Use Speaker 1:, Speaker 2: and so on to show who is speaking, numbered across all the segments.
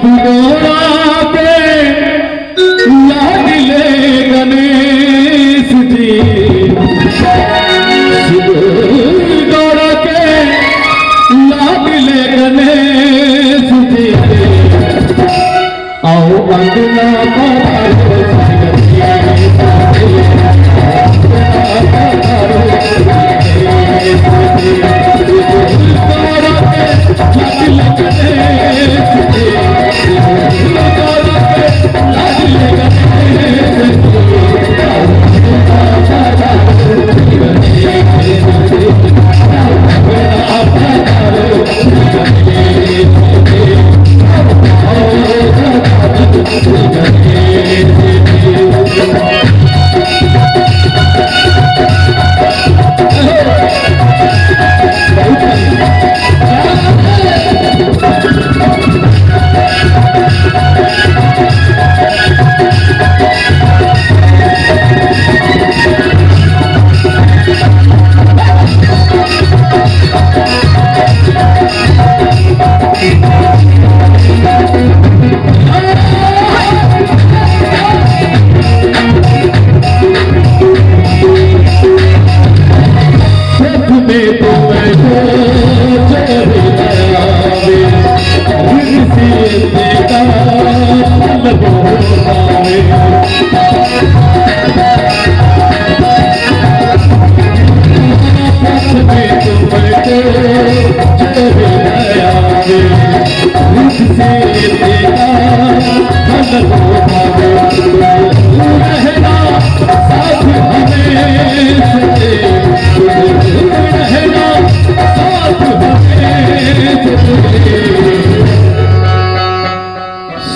Speaker 1: गौरा के लाडले गणेश जी, शिव गौरा के लाडले गणेश जी, आओ अंगना पधारो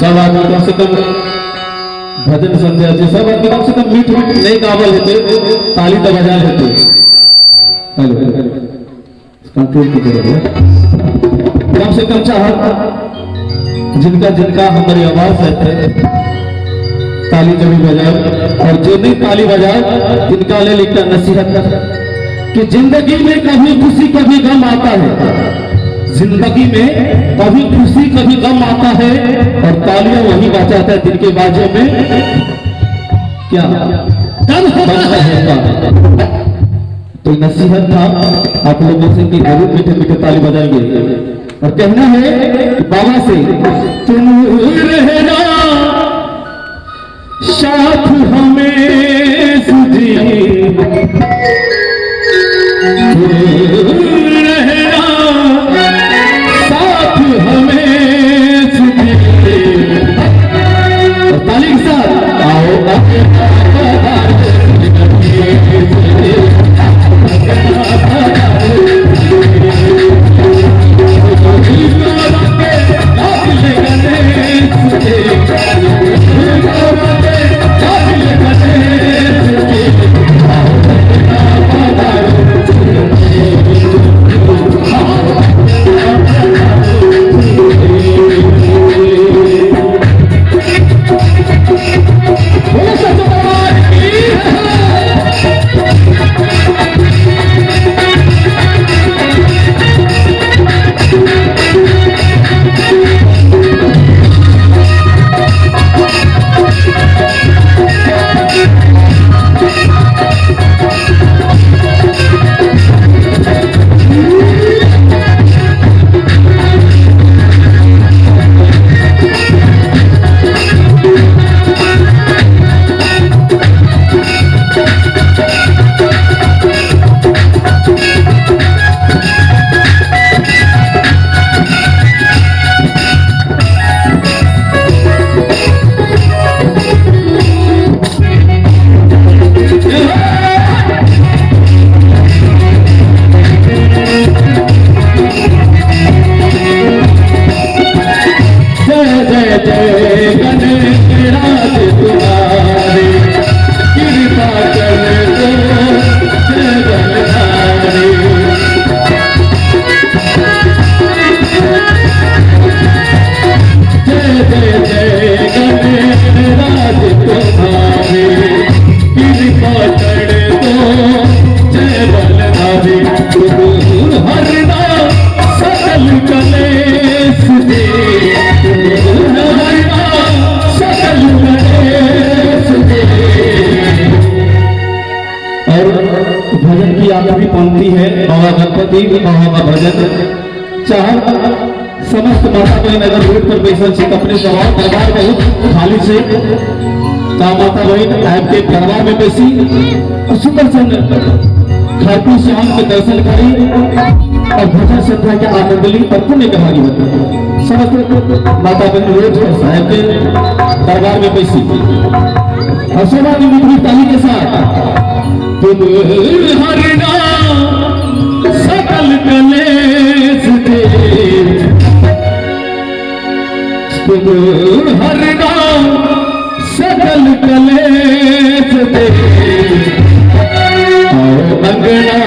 Speaker 1: सब आदमी कम से कम भजन संध्या से सब आदमी कम से कम मीठ मीठ नहीं गावल होते, ताली तो बजा लेते। हेलो कंट्रोल की जरूरत है। कम से कम चाहत जिनका जिनका हमारी आवाज है ताली जरूर बजाओ, और जो नहीं ताली बजाओ जिनका ले लिखता नसीहत कि जिंदगी में कभी खुशी कभी गम आता है, जिंदगी में कभी खुशी कभी गम आता है, और तालियां वही बजाता है दिल के बाजों में क्या दम है। तो नसीहत था आप लोगों से कि जरूर मीठे मीठे ताली बजाएंगे, और कहना है बाबा से तुम रहना साथ हमें सुधी, रहना साथ हमें सुधी, और ताली के साथ आओ सकल कलेश दे भक्ति होगा भजन चाह समस्त माता बहन अगर रोड पर बैसल से अपने दरबार बहुत खाली से का माता बहन आपके दरबार में बैसी सुंदर सुंदर खाटू श्याम के दर्शन करी और भजन संध्या के आनंद ली और पुण्य के भागी बनी। समस्त माता बहन रोड पर साहब के दरबार में बैसी और सोना की मिठी ताली के साथ तुम हरिना सकल कलेश दे तुम हरिना सकल कलेश दे अंगना